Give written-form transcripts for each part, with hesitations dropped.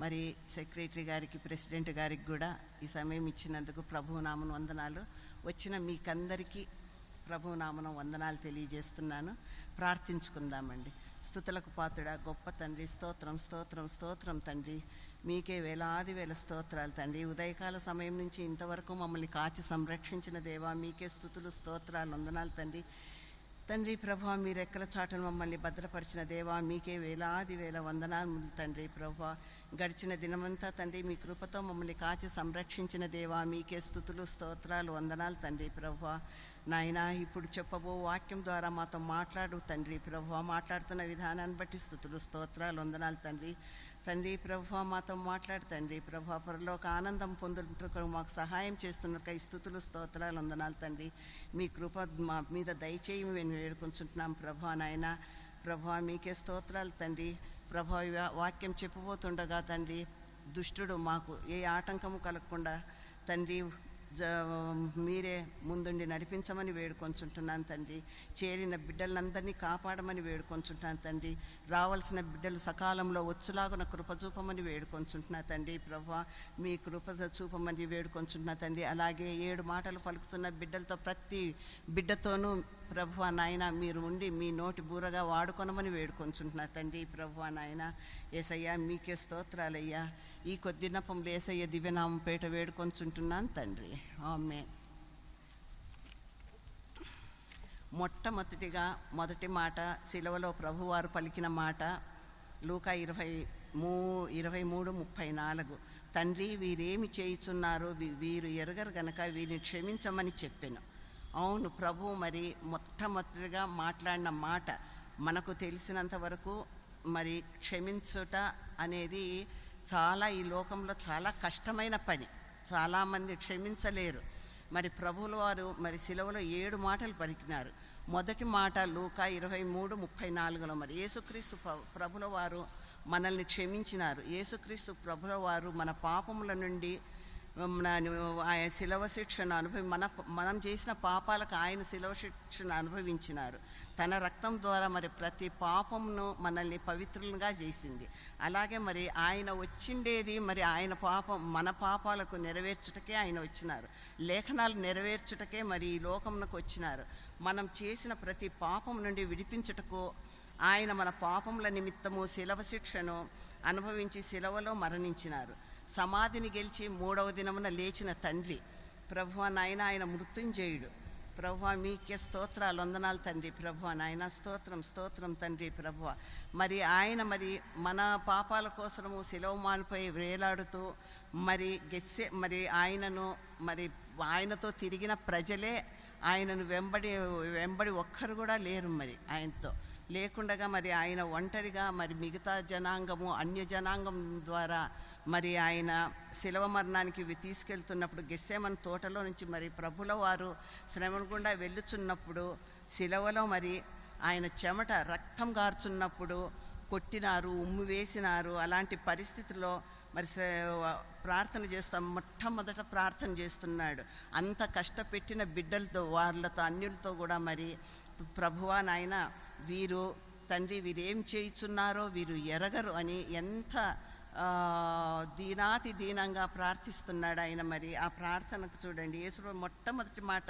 మరి సెక్రటరీ గారికి, ప్రెసిడెంట్ గారికి కూడా ఈ సమయం ఇచ్చినందుకు ప్రభునామన వందనాలు. వచ్చిన మీకందరికీ ప్రభునామన వందనాలు తెలియజేస్తున్నాను. ప్రార్థించుకుందామండి. స్తుతులకు పాత్రుడా గొప్ప తండ్రి, స్తోత్రం స్తోత్రం స్తోత్రం తండ్రి. మీకే వేలాది వేల స్తోత్రాలు తండ్రి. ఉదయకాల సమయం నుంచి ఇంతవరకు మమ్మల్ని కాచి సంరక్షించిన దేవా, మీకే స్తుతులు స్తోత్రాలు వందనాలు తండ్రి. తండ్రి ప్రభువా, మీ రెక్కల చాటును మమ్మల్ని భద్రపరిచిన దేవా, మీకే వేలాది వేల వందనాలు తండ్రి. ప్రభువా, గడిచిన దినమంతా తండ్రి మీ కృపతో మమ్మల్ని కాచి సంరక్షించిన దేవా, మీకే స్తుతులు స్తోత్రాలు వందనాలు తండ్రి. ప్రభువా నాయనా, ఇప్పుడు చెప్పబో వాక్యం ద్వారా మాతో మాట్లాడు తండ్రి. ప్రభువా, మాట్లాడుతున్న విధానాన్ని బట్టి స్తుతులు స్తోత్రాలు వందనాలు తండ్రి. తండ్రి ప్రభువా, మాతో మాట్లాడు తండ్రి. ప్రభువా, పరలోక ఆనందం పొందుటకు మాకు సహాయం చేస్తున్న స్తుతులు స్తోత్రాలు వందనాలు తండ్రి. మీ కృప మా మీద దయచేయి మేము వేడుకొంచుంటున్నాం ప్రభువా నాయనా. ప్రభువా, మీకే స్తోత్రాలు తండ్రి. ప్రభువా, వాక్యం చెప్పబోతుండగా తండ్రి దుష్టుడు మాకు ఏ ఆటంకము కలగకుండా తండ్రి మీరే ముందుండి నడిపించమని వేడుకొంచుంటున్నాను తండ్రి. చేరిన బిడ్డలందరినీ కాపాడమని వేడుకొంచుంటున్నాను తండ్రి. రావాల్సిన బిడ్డలు సకాలంలో వచ్చులాగున కృప చూపమని వేడుకొంచుంటున్నా తండ్రి. ప్రభువా, మీ కృప చూపమని వేడుకొంచుంటున్నా తండ్రి. అలాగే 7 మాటలు పలుకుతున్న బిడ్డలతో ప్రతి బిడ్డతోనూ ప్రభువా నాయన మీరు ఉండి మీ నోటి బూరగా వాడుకొనమని వేడుకొంచుంటున్నా తండ్రి. ప్రభువా నాయన యేసయ్యా, మీకే స్తోత్రాలయ్యా. ఈ కొద్ది నపంలో యేసయ్య దివ్యనామం పేట వేడుకొంచుంటున్నాను తండ్రి. ఆమేన్. మొదటి మాట శిలువలో ప్రభువారు పలికిన మాట లూకా 23:34. తండ్రి, వీరేమి చేయుచున్నారో వీరు ఎరగరు గనక వీరిని క్షమించమని చెప్పెను. అవును, ప్రభు మరి మొట్టమొదటిగా మాట్లాడిన మాట మనకు తెలిసినంత వరకు మరి క్షమించుట అనేది చాలా ఈ లోకంలో చాలా కష్టమైన పని. చాలామంది క్షమించలేరు. మరి ప్రభువుల వారు మరి శిలువలో 7 మాటలు పలికినారు. మొదటి మాట లూకా 23:34. మరి యేసుక్రీస్తు ప్రభుల వారు మనల్ని క్షమించినారు. యేసుక్రీస్తు ప్రభుల వారు మన పాపముల నుండి ఆయన శిలవ శిక్షను మనం చేసిన పాపాలకు ఆయన శిలవ శిక్షను అనుభవించినారు. తన రక్తం ద్వారా మరి ప్రతి పాపమును మనల్ని పవిత్రులుగా చేసింది. అలాగే మరి ఆయన వచ్చిండేది మరి ఆయన మన పాపాలకు నెరవేర్చుటకే ఆయన వచ్చినారు. లేఖనాలు నెరవేర్చుటకే మరి ఈ లోకమునకు వచ్చినారు. మనం చేసిన ప్రతి పాపం నుండి విడిపించుటకు ఆయన మన పాపముల నిమిత్తము శిలవ శిక్షను అనుభవించి శిలవలో మరణించినారు. సమాధిని గెలిచి 3వ దినమున లేచిన తండ్రి. ప్రభువా నాయన, ఆయన మృత్యుంజయుడు. ప్రభువా, మీకే స్తోత్రాలు వందనాలు తండ్రి. ప్రభువా నాయన, స్తోత్రం స్తోత్రం తండ్రి. ప్రభువా, మరి ఆయన మరి మన పాపాల కోసము శిలువ మానుపై వేలాడుతూ మరి మరి ఆయనను మరి ఆయనతో తిరిగిన ప్రజలే ఆయనను వెంబడి ఒక్కరు కూడా లేరు. మరి ఆయనతో లేకుండగా మరి ఆయన ఒంటరిగా మరి మిగతా జనాంగము అన్య జనాంగం ద్వారా మరి ఆయన శిలవ మరణానికి తీసుకెళ్తున్నప్పుడు గెత్సేమని తోటలో నుంచి మరి ప్రభుల వారు శ్రమల గుండా వెళ్ళుచున్నప్పుడు శిలవలో మరి ఆయన చెమట రక్తం గార్చున్నప్పుడు కొట్టినారు, ఉమ్ము వేసినారు. అలాంటి పరిస్థితుల్లో మరి ప్రార్థన చేస్తాం. మొట్టమొదట ప్రార్థన చేస్తున్నాడు. అంత కష్టపెట్టిన బిడ్డలతో వాళ్ళతో అన్యులతో కూడా మరి ప్రభువా నాయన, వీరు తండ్రి వీరేం చేయుచున్నారో వీరు ఎరగరు అని ఎంత దీనాతి దీనంగా ప్రార్థిస్తున్నాడు ఆయన. మరి ఆ ప్రార్థనకు చూడండి, యేసు మొట్టమొదటి మాట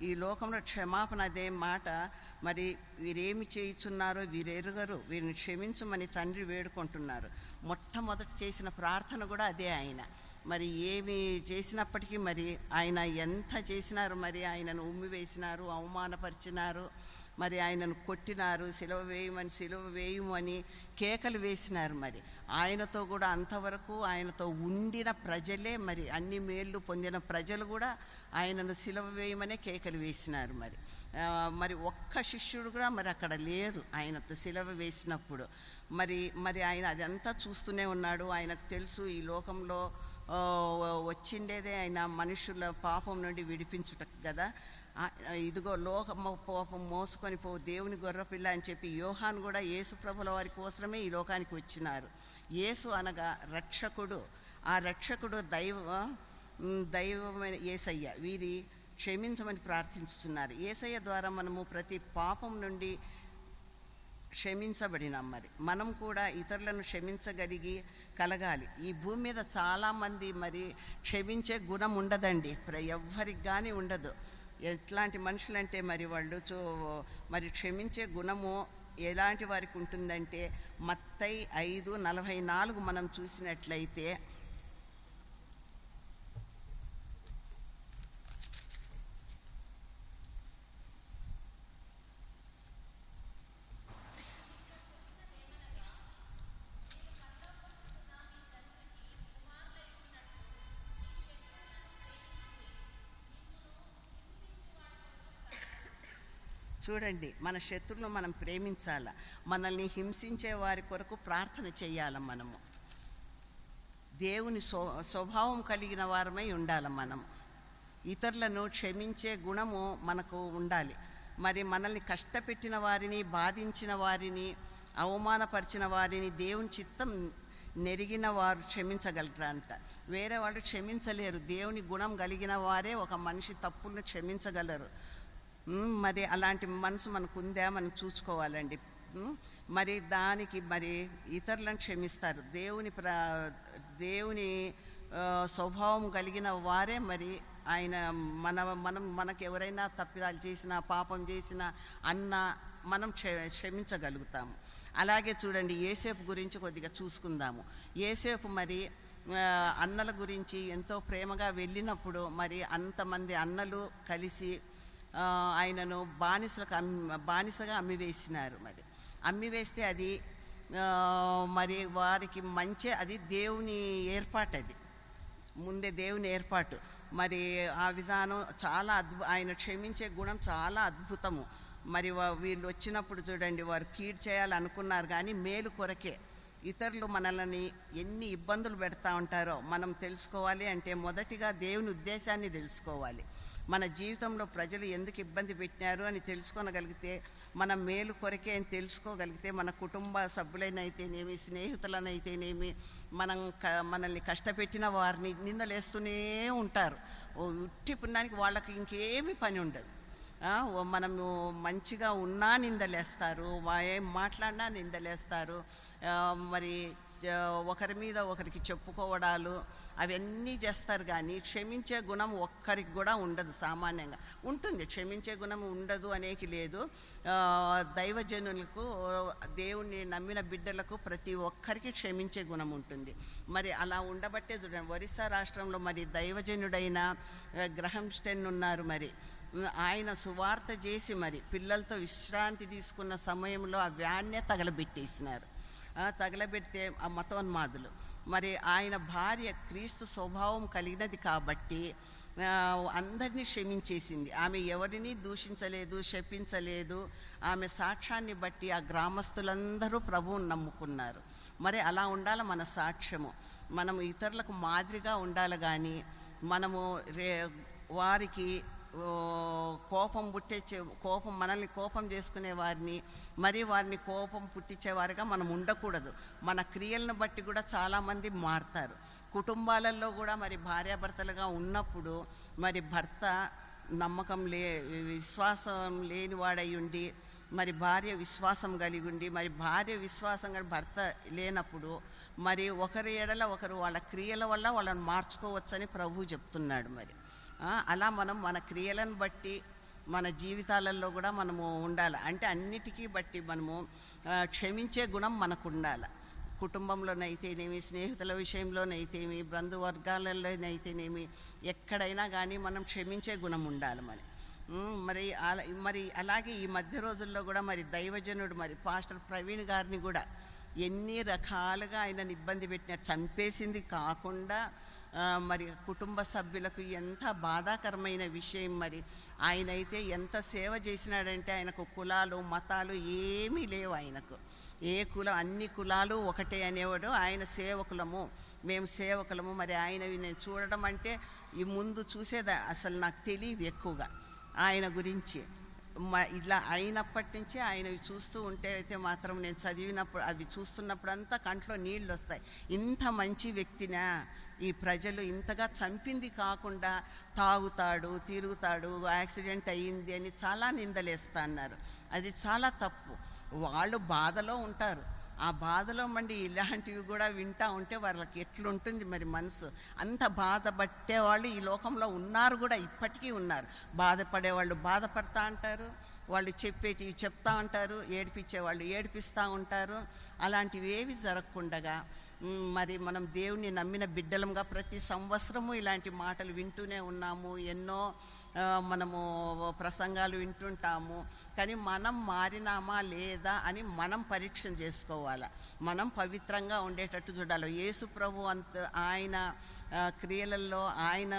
ఈ లోకంలో క్షమాపణ అదే మాట. మరి వీరేమి చేయుచున్నారో వీరెరుగరు, వీరిని క్షమించమని తండ్రి వేడుకుంటున్నారు. మొట్టమొదటి చేసిన ప్రార్థన కూడా అదే ఆయన. మరి ఏమి చేసినప్పటికీ మరి ఆయన ఎంత చేసినారు, మరి ఆయనను ఉమ్మి వేసినారు, అవమానపరిచినారు, మరి ఆయనను కొట్టినారు, సిలువ వేయమని కేకలు వేసినారు. మరి ఆయనతో కూడా అంతవరకు ఆయనతో ఉండిన ప్రజలే మరి అన్ని మేళ్ళు పొందిన ప్రజలు కూడా ఆయనను సిలువ వేయమనే కేకలు వేసినారు. మరి ఒక్క శిష్యుడు కూడా మరి అక్కడ లేరు ఆయనతో సిలువ వేసినప్పుడు. మరి ఆయన అదంతా చూస్తూనే ఉన్నాడు. ఆయనకు తెలుసు ఈ లోకంలో వచ్చిండేదే ఆయన మనుషుల పాపం నుండి విడిపించుటకు కదా. ఇదిగో లోకము పాపం మోసుకొని పో దేవుని గొర్రెపిల్ల అని చెప్పి యోహాను కూడా యేసు ప్రభుల వారి కోసమే ఈ లోకానికి వచ్చినారు. యేసు అనగా రక్షకుడు. ఆ రక్షకుడు దైవమైన యేసయ్య. వీరి క్షమించమని ప్రార్థించుతున్నారు. యేసయ్య ద్వారా మనము ప్రతి పాపం నుండి క్షమించబడినాం. మరి మనం కూడా ఇతరులను క్షమించగలిగి కలగాలి. ఈ భూమి మీద చాలామంది మరి క్షమించే గుణం ఉండదండి, ఎవ్వరికి కానీ ఉండదు. ఎట్లాంటి మనుషులంటే మరి వాళ్ళు మరి క్షమించే గుణము ఎలాంటి వారికి ఉంటుందంటే మత్తయి 5:44 మనం చూసినట్లయితే, చూడండి, మన శత్రువులను మనం ప్రేమించాల, మనల్ని హింసించే వారి కొరకు ప్రార్థన చేయాలి. మనము దేవుని స్వభావం కలిగిన వారమై ఉండాలి. మనం ఇతరులను క్షమించే గుణము మనకు ఉండాలి. మరి మనల్ని కష్టపెట్టిన వారిని, బాధించిన వారిని, అవమానపరిచిన వారిని దేవుని చిత్తం నెరిగిన వారు క్షమించగలరంట. వేరే వాళ్ళు క్షమించలేరు. దేవుని గుణం కలిగిన వారే ఒక మనిషి తప్పులను క్షమించగలరు. మరి అలాంటి మనసు మనకు ఉందా, మనం చూసుకోవాలండి. మరి దానికి మరి ఇతరులను క్షమిస్తారు. దేవుని స్వభావం కలిగిన వారే మరి ఆయన మనకు ఎవరైనా తప్పిదాలు చేసినా, పాపం చేసినా మనం క్షమించగలుగుతాము. అలాగే చూడండి, యోసేపు గురించి కొద్దిగా చూసుకుందాము. యోసేపు మరి అన్నల గురించి ఎంతో ప్రేమగా వెళ్ళినప్పుడు మరి అంతమంది అన్నలు కలిసి ఆయనను బానిసగా అమ్మివేసినారు. మరి అమ్మివేస్తే అది మరి వారికి అది దేవుని ఏర్పాటు. అది ముందే దేవుని ఏర్పాటు. మరి ఆ విధానం చాలా ఆయన క్షమించే గుణం చాలా అద్భుతము. మరి వీళ్ళు వచ్చినప్పుడు చూడండి, వారు కీడు చేయాలనుకున్నారు కానీ మేలు కొరకే. ఇతరులు మనల్ని ఎన్ని ఇబ్బందులు పెడతా ఉంటారో మనం తెలుసుకోవాలి. అంటే మొదటిగా దేవుని ఉద్దేశాన్ని తెలుసుకోవాలి. మన జీవితంలో ప్రజలు ఎందుకు ఇబ్బంది పెట్టినారు అని తెలుసుకోగలిగితే, మన మేలు కొరకే అని తెలుసుకోగలిగితే, మన కుటుంబ సభ్యులైనైతేనేమి, స్నేహితులనైతేనేమి, మనల్ని కష్టపెట్టిన వారిని నిందలేస్తూనే ఉంటారు. ఉట్టి పుణ్యానికి వాళ్ళకి ఇంకేమీ పని ఉండదు. మనము మంచిగా ఉన్నా నిందలేస్తారు, ఏం మాట్లాడినా నిందలేస్తారు. మరి ఒకరి మీద ఒకరికి చెప్పుకోవడాలు అవన్నీ చేస్తారు. కానీ క్షమించే గుణం ఒక్కరికి కూడా ఉండదు. సామాన్యంగా ఉంటుంది, క్షమించే గుణం ఉండదు అనేకి లేదు. దైవజనులకు, దేవుణ్ణి నమ్మిన బిడ్డలకు ప్రతి ఒక్కరికి క్షమించే గుణం ఉంటుంది. మరి అలా ఉండబట్టే చూడండి, ఒరిస్సా రాష్ట్రంలో మరి దైవజనుడైన గ్రహం స్టెన్ ఉన్నారు. మరి ఆయన సువార్త చేసి మరి పిల్లలతో విశ్రాంతి తీసుకున్న సమయంలో ఆ వ్యాన్నే తగలబెట్టేసినారు. తగలబెడితే ఆ మతోన్మాదులు, మరి ఆయన భార్య క్రీస్తు స్వభావం కలిగినది కాబట్టి అందరినీ క్షమించేసింది. ఆమె ఎవరిని దూషించలేదు, శపించలేదు. ఆమె సాక్ష్యాన్ని బట్టి ఆ గ్రామస్తులందరూ ప్రభువుని నమ్ముకున్నారు. మరి అలా ఉండాలి మన సాక్ష్యము. మనము ఇతరులకు మాదిరిగా ఉండాలి. కానీ మనము వారికి మనల్ని కోపం చేసుకునే వారిని, మరి వారిని కోపం పుట్టించేవారిగా మనం ఉండకూడదు. మన క్రియలను బట్టి కూడా చాలామంది మారుతారు. కుటుంబాలలో కూడా మరి భార్యాభర్తలుగా ఉన్నప్పుడు మరి భర్త విశ్వాసం లేనివాడై ఉండి, మరి భార్య విశ్వాసం కలిగి ఉండి, మరి భార్య విశ్వాసం కలిగి భర్త లేనప్పుడు మరి ఒకరి ఎడల ఒకరు వాళ్ళ క్రియల వల్ల వాళ్ళని మార్చుకోవచ్చని ప్రభువు చెప్తున్నాడు. మరి అలా మనం మన క్రియలను బట్టి మన జీవితాలలో కూడా మనము ఉండాలి. అంటే అన్నిటికీ బట్టి మనము క్షమించే గుణం మనకు ఉండాలి. కుటుంబంలోనైతేనేమి, స్నేహితుల విషయంలోనైతేమి, బంధువర్గాలలోనైతేనేమి, ఎక్కడైనా కానీ మనం క్షమించే గుణం ఉండాలి. మరి అలాగే ఈ మధ్య రోజుల్లో కూడా మరి దైవజనుడు మరి పాస్టర్ ప్రవీణ్ గారిని కూడా ఎన్ని రకాలుగా ఆయనను ఇబ్బంది పెట్టిన, చంపేసింది కాకుండా మరి కుటుంబ సభ్యులకు ఎంత బాధాకరమైన విషయం. మరి ఆయనైతే ఎంత సేవ చేసినాడంటే, ఆయనకు కులాలు మతాలు ఏమీ లేవు. ఆయనకు అన్ని కులాలు ఒకటే అనేవాడు. ఆయన మేము సేవకులము. మరి ఆయనవి నేను చూడడం అంటే ఈ ముందు చూసేదా అసలు నాకు తెలియదు ఎక్కువగా ఆయన గురించి. ఇలా అయినప్పటి నుంచి ఆయనవి చూస్తూ ఉంటే అయితే మాత్రం నేను చదివినప్పుడు అవి చూస్తున్నప్పుడంతా కంట్లో నీళ్ళు వస్తాయి. ఇంత మంచి వ్యక్తినా ఈ ప్రజలు ఇంతగా చంపింది కాకుండా తాగుతాడు, తిరుగుతాడు, యాక్సిడెంట్ అయ్యింది అని చాలా నిందలేస్తా అన్నారు. అది చాలా తప్పు. వాళ్ళు బాధలో ఉంటారు. ఆ బాధలో మండి ఇలాంటివి కూడా వింటూ ఉంటే వాళ్ళకి ఎట్లుంటుంది మరి మనసు. అంత బాధపట్టేవాళ్ళు ఈ లోకంలో ఉన్నారు కూడా, ఇప్పటికీ ఉన్నారు. బాధపడేవాళ్ళు బాధపడతా అంటారు, వాళ్ళు చెప్పేటివి చెప్తా ఉంటారు, ఏడిపించేవాళ్ళు ఏడిపిస్తూ ఉంటారు. అలాంటివి ఏవి జరగకుండగా మరి మనం దేవుణ్ణి నమ్మిన బిడ్డలంగా ప్రతి సంవత్సరము ఇలాంటి మాటలు వింటూనే ఉన్నాము. ఎన్నో మనము ప్రసంగాలు వింటుంటాము. కానీ మనం మారినామా లేదా అని మనం పరీక్ష చేసుకోవాలి. మనం పవిత్రంగా ఉండేటట్టు చూడాలి. యేసు ప్రభు ఆయన క్రియలలో ఆయన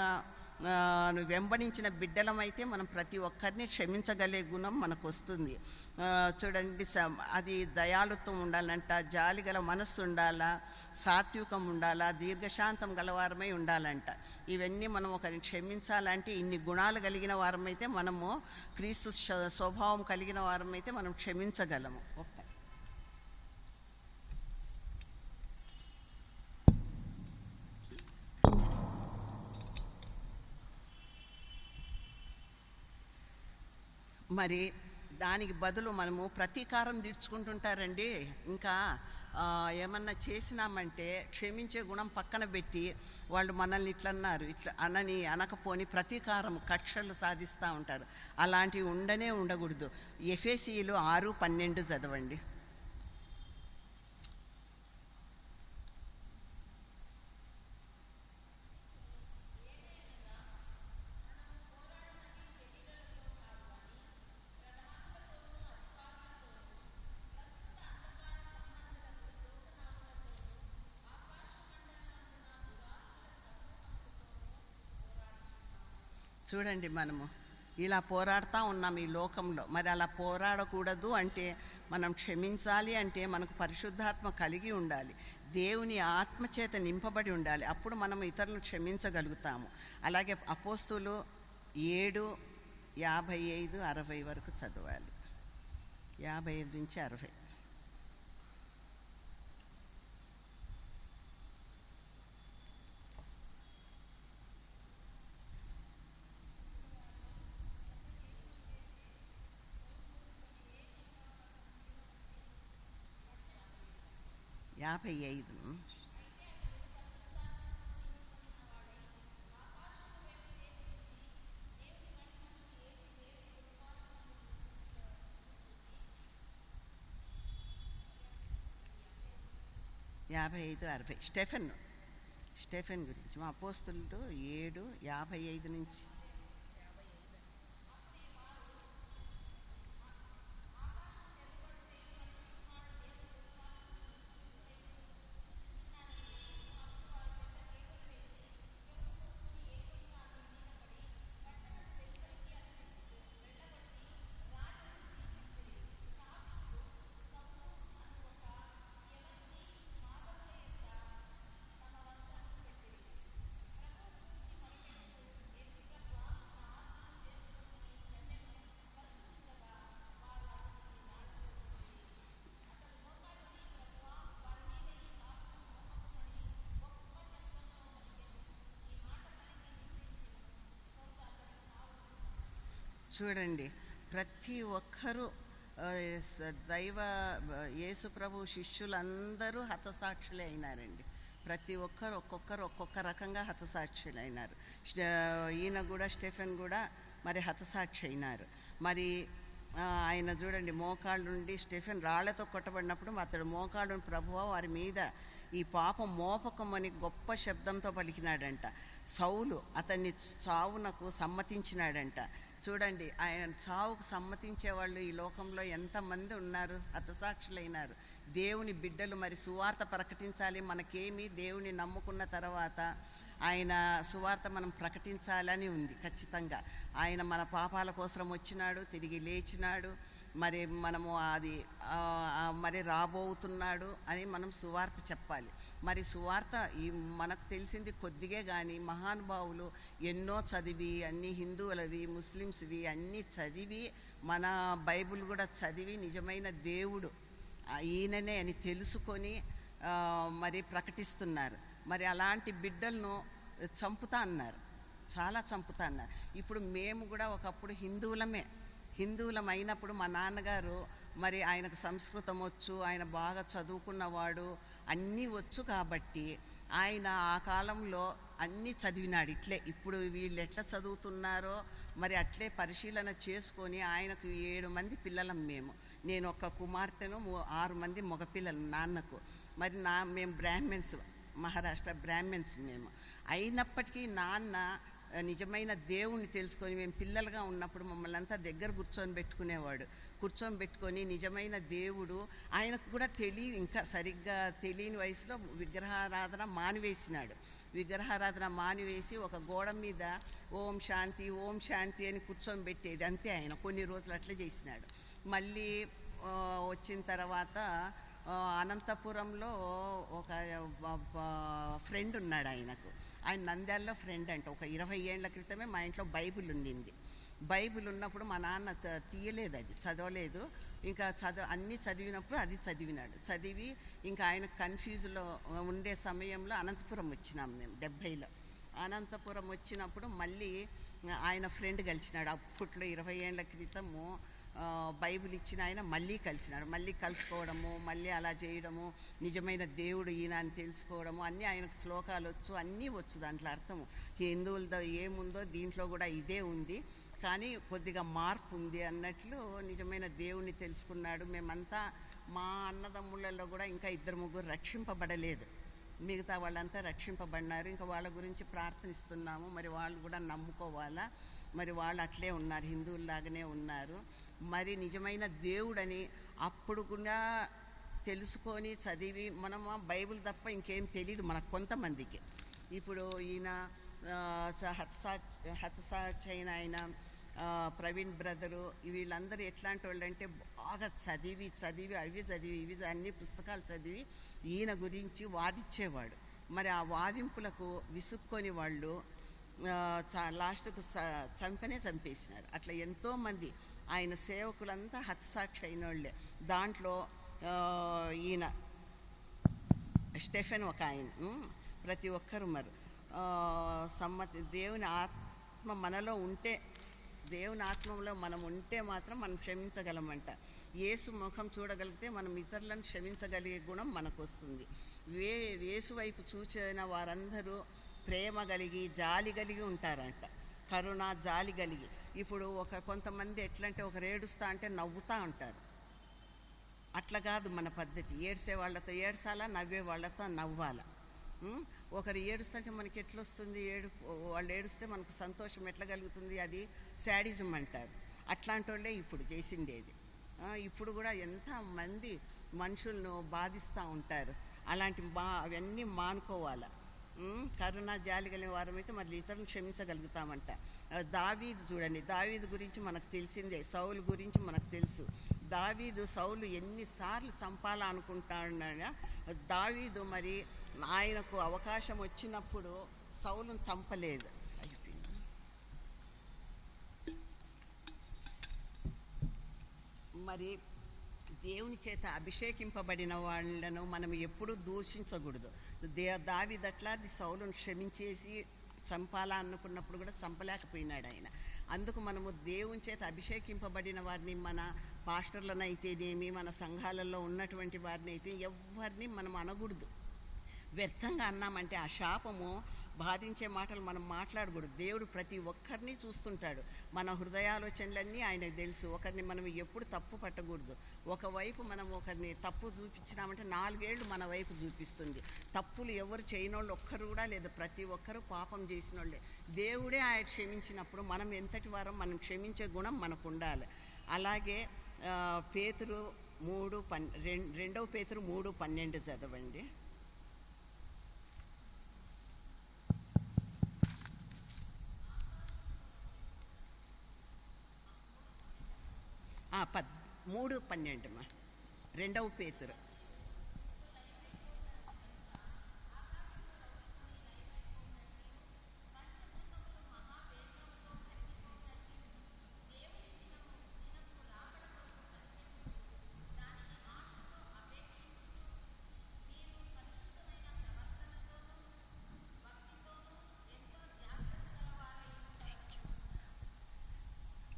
వెంబడించిన బిడ్డలమైతే మనం ప్రతి ఒక్కరిని క్షమించగలిగే గుణం మనకు వస్తుంది. చూడండి, అది దయాళుత్వం ఉండాలంట, జాలిగల మనస్సు ఉండాలా, సాత్వికం ఉండాలా, దీర్ఘశాంతం గలవారమై ఉండాలంట. ఇవన్నీ మనం ఒకరిని క్షమించాలంటే ఇన్ని గుణాలు కలిగిన వారమైతే మనము, క్రీస్తు స్వభావం కలిగిన వారమైతే మనం క్షమించగలము. మరి దానికి బదులు మనము ప్రతీకారం తీర్చుకుంటుంటారండి. ఇంకా ఏమన్నా చేసినామంటే క్షమించే గుణం పక్కన పెట్టి వాళ్ళు మనల్ని ఇట్లన్నారు ఇట్లా అనకపోని ప్రతీకారం కక్షలు సాధిస్తూ ఉంటారు. అలాంటివి ఉండకూడదు. ఎఫెసీయులు 6:12 చదవండి. చూడండి, మనము ఇలా పోరాడుతూ ఉన్నాం ఈ లోకంలో. మరి అలా పోరాడకూడదు అంటే, మనం క్షమించాలి అంటే మనకు పరిశుద్ధాత్మ కలిగి ఉండాలి, దేవుని ఆత్మచేత నింపబడి ఉండాలి. అప్పుడు మనం ఇతరులను క్షమించగలుగుతాము. అలాగే అపోస్తులు 7:55-60 వరకు చదవాలి. 55 నుంచి 60. స్టెఫెన్ గురించి మా అపోస్తులు 7:55 నుంచి. చూడండి, ప్రతి ఒక్కరూ యేసు ప్రభు శిష్యులందరూ హతసాక్షులే అయినారండి. ప్రతి ఒక్కరు ఒక్కొక్క రకంగా హతసాక్షులు అయినారు. ఈయన కూడా, స్టెఫెన్ కూడా మరి హతసాక్షి అయినారు. మరి ఆయన చూడండి, మోకాళ్ళ నుండి స్టెఫెన్ రాళ్లతో కొట్టబడినప్పుడు అతడు మోకాళ్ళను ప్రభువా వారి మీద ఈ పాపం మోపకమని గొప్ప శబ్దంతో పలికినాడంట. సౌలు అతన్ని చావునకు సమ్మతించినాడంట. చూడండి, ఆయన చావుకు సమ్మతించే వాళ్ళు ఈ లోకంలో ఎంతమంది ఉన్నారు, హతసాక్షులైనారు. దేవుని బిడ్డలు మరి సువార్త ప్రకటించాలి. మనకేమి, దేవుని నమ్ముకున్న తర్వాత ఆయన సువార్త మనం ప్రకటించాలని ఉంది ఖచ్చితంగా. ఆయన మన పాపాల కోసం వచ్చినాడు, తిరిగి లేచినాడు, మరి మనము అది మరి రాబోతున్నాడు అని మనం సువార్త చెప్పాలి. మరి సువార్త మనకు తెలిసింది కొద్దిగే, కానీ మహానుభావులు ఎన్నో చదివి, అన్ని హిందువులవి ముస్లిమ్స్వి అన్నీ చదివి, మన బైబిల్ కూడా చదివి నిజమైన దేవుడు ఈయననే అని తెలుసుకొని మరి ప్రకటిస్తున్నారు. మరి అలాంటి బిడ్డలను చంపుతా అన్నారు, చాలా చంపుతా అన్నారు. ఇప్పుడు మేము కూడా ఒకప్పుడు హిందువులం అయినప్పుడు మా నాన్నగారు మరి ఆయనకు సంస్కృతం వచ్చు, ఆయన బాగా చదువుకున్నవాడు, అన్నీ వచ్చు కాబట్టి ఆయన ఆ కాలంలో అన్నీ చదివినాడు. ఇట్లే ఇప్పుడు వీళ్ళు ఎట్లా చదువుతున్నారో మరి అట్లే పరిశీలన చేసుకొని, ఆయనకు 7 మంది పిల్లలం మేము. నేను ఒక కుమార్తెను, 6 మంది మగపిల్లలు నాన్నకు. మరి మేము బ్రాహ్మిన్స్, మహారాష్ట్ర బ్రాహ్మిన్స్ మేము. అయినప్పటికీ నాన్న నిజమైన దేవుణ్ణి తెలుసుకొని, మేము పిల్లలుగా ఉన్నప్పుడు మమ్మల్ని అంతా దగ్గర కూర్చొని పెట్టుకొని నిజమైన దేవుడు ఆయనకు కూడా ఇంకా సరిగ్గా తెలియని వయసులో విగ్రహారాధన మానివేసి ఒక గోడ మీద ఓం శాంతి ఓం శాంతి అని కూర్చొని పెట్టేది అంతే. ఆయన కొన్ని రోజులు అట్లా చేసినాడు. మళ్ళీ వచ్చిన తర్వాత అనంతపురంలో ఒక ఫ్రెండ్ ఉన్నాడు ఆయనకు. ఆయన నంద్యాలలో ఫ్రెండ్ అంట. ఒక 20 ఏళ్ల క్రితమే మా ఇంట్లో బైబిల్ ఉండింది. బైబిల్ ఉన్నప్పుడు మా నాన్న తీయలేదు, అది చదవలేదు. ఇంకా అన్నీ చదివినప్పుడు అది చదివి ఇంకా ఆయన కన్ఫ్యూజ్లో ఉండే సమయంలో అనంతపురం వచ్చినాం మేము 70లో. అనంతపురం వచ్చినప్పుడు మళ్ళీ ఆయన ఫ్రెండ్ కలిసినాడు. అప్పట్లో 20 ఏళ్ల క్రితము బైబిల్ ఇచ్చిన ఆయన మళ్ళీ కలిసినాడు. మళ్ళీ కలుసుకోవడము, మళ్ళీ అలా చేయడము, నిజమైన దేవుడు ఈయన అని తెలుసుకోవడము, అన్నీ ఆయనకు శ్లోకాలు వచ్చు, అన్నీ వచ్చు. దాంట్లో అర్థము హిందువులతో ఏముందో దీంట్లో కూడా ఇదే ఉంది, కానీ కొద్దిగా మార్పు ఉంది అన్నట్లు నిజమైన దేవుణ్ణి తెలుసుకున్నాడు. మేమంతా మా అన్నదమ్ముళ్ళలో కూడా ఇంకా 2-3 రక్షింపబడలేదు, మిగతా వాళ్ళంతా రక్షింపబడినారు. ఇంకా వాళ్ళ గురించి ప్రార్థనిస్తున్నాము. మరి వాళ్ళు కూడా నమ్ముకోవాలా. మరి వాళ్ళు అట్లే ఉన్నారు, హిందువుల్లాగానే ఉన్నారు. మరి నిజమైన దేవుడని అప్పుడు కూడా తెలుసుకొని చదివి, మనం బైబిల్ తప్ప ఇంకేం తెలియదు మనకు కొంతమందికి. ఇప్పుడు ఈయన హతసాక్షి అయిన ఆయన ప్రవీణ్ బ్రదరు, వీళ్ళందరూ ఎట్లాంటి వాళ్ళు అంటే బాగా చదివి ఇవి అన్ని పుస్తకాలు చదివి ఈయన గురించి వాదించేవాడు. మరి ఆ వాదింపులకు విసుక్కొని వాళ్ళు లాస్ట్కు చంపేసినారు. అట్లా ఎంతోమంది ఆయన సేవకులంతా హతసాక్షి అయిన వాళ్ళే. దాంట్లో ఈయన స్టెఫెన్ ఒక ఆయన. ప్రతి ఒక్కరు మరి దేవుని ఆత్మ మనలో ఉంటే, దేవుని ఆత్మలో మనం ఉంటే మాత్రం మనం క్షమించగలమంట. యేసు ముఖం చూడగలిగితే మనం ఇతరులను క్షమించగలిగే గుణం మనకు వస్తుంది. యేసు వైపు చూచిన వారందరూ ప్రేమ కలిగి జాలి కలిగి ఉంటారంట. కరుణ జాలి కలిగి. ఇప్పుడు కొంతమంది ఎట్లంటే ఒకరు ఏడుస్తా అంటే నవ్వుతూ ఉంటారు. అట్లా కాదు మన పద్ధతి. ఏడ్సే వాళ్ళతో ఏడ్చాలా, నవ్వే వాళ్ళతో నవ్వాలా. ఒకరు ఏడుస్తుంటే మనకి ఎట్లొస్తుంది? వాళ్ళు ఏడుస్తే మనకు సంతోషం ఎట్లా కలుగుతుంది? అది శాడిజం అంటారు. అట్లాంటి వాళ్ళే ఇప్పుడు చేసిండేది. ఇప్పుడు కూడా ఎంతమంది మనుషులను బాధిస్తూ ఉంటారు. అవన్నీ మానుకోవాలా. కరుణ జాలి కలిగిన వారమైతే మరి ఇతరులను క్షమించగలుగుతామంట. దావీదు చూడండి, దావీదు గురించి మనకు తెలిసిందే, సౌలు గురించి మనకు తెలుసు. సౌలు ఎన్నిసార్లు చంపాలనుకుంటాడు. దావీదు మరి ఆయనకు అవకాశం వచ్చినప్పుడు సౌలును చంపలేదు. మరి దేవుని చేత అభిషేకింపబడిన వాళ్ళను మనం ఎప్పుడూ దూషించకూడదు. దావీదట్లా సౌలును క్షమించేసి చంపాలా అనుకున్నప్పుడు కూడా చంపలేకపోయినాడు ఆయన. అందుకు మనము దేవుని చేత అభిషేకింపబడిన వారిని, మన పాస్టర్లనైతేనేమి, మన సంఘాలలో ఉన్నటువంటి వారిని అయితే ఎవరిని మనం అనకూడదు. వ్యర్థంగా అన్నామంటే ఆ శాపము బాధించే మాటలు మనం మాట్లాడకూడదు. దేవుడు ప్రతి ఒక్కరిని చూస్తుంటాడు. మన హృదయాలోచనలన్నీ ఆయనకు తెలుసు. ఒకరిని మనం ఎప్పుడు తప్పు పట్టకూడదు. ఒకవైపు మనం ఒకరిని తప్పు చూపించినామంటే 4 ఏళ్ళు మన వైపు చూపిస్తుంది. తప్పులు ఎవరు చేయనోళ్ళు ఒక్కరు కూడా లేదు. ప్రతి ఒక్కరూ పాపం చేసిన వాళ్ళే. దేవుడే ఆయన క్షమించినప్పుడు మనం ఎంతటి వారం మనం క్షమించే గుణం మనకు ఉండాలి. అలాగే పేతురు 2 పేతురు 3:12 చదవండి. ఆ 3:12 మా 2 పేతురు.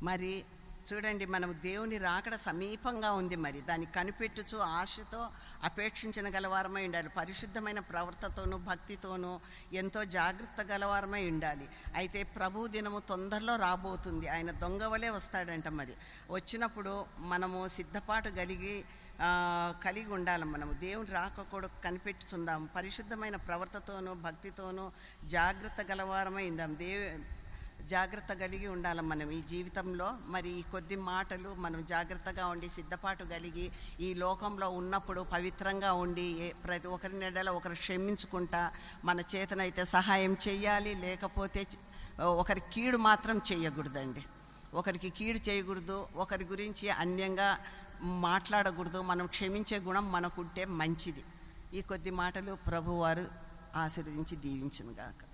మరి చూడండి, మనం దేవుని రాకడ సమీపంగా ఉంది. మరి దాన్ని కనిపెట్టుచు ఆశతో అపేక్షించిన గలవారమై ఉండాలి. పరిశుద్ధమైన ప్రవర్తనతోనూ భక్తితోనూ ఎంతో జాగ్రత్త గలవారమై ఉండాలి. అయితే ప్రభు దినము తొందరలో రాబోతుంది. ఆయన దొంగవలే వస్తాడంట. మరి వచ్చినప్పుడు మనము సిద్ధపాటు కలిగి ఉండాలి. మనము దేవుని రాకడ కనిపెట్టుచుందాం. పరిశుద్ధమైన ప్రవర్తనతోనూ భక్తితోనూ జాగ్రత్త గలవారమై ఉందాం. జాగ్రత్త కలిగి ఉండాలి మనం ఈ జీవితంలో. మరి ఈ కొద్ది మాటలు మనం జాగ్రత్తగా ఉండి సిద్ధపాటు కలిగి ఈ లోకంలో ఉన్నప్పుడు పవిత్రంగా ఉండి ప్రతి ఒక్కరి నెడలో ఒకరు క్షమించుకుంటా మన చేతనైతే సహాయం చెయ్యాలి. లేకపోతే ఒకరి కీడు మాత్రం చేయకూడదండి. ఒకరికి కీడు చేయకూడదు, ఒకరి గురించి అన్యంగా మాట్లాడకూడదు. మనం క్షమించే గుణం మనకుంటే మంచిది. ఈ కొద్ది మాటలు ప్రభువారు ఆశీర్వదించి దీవించునుగాక.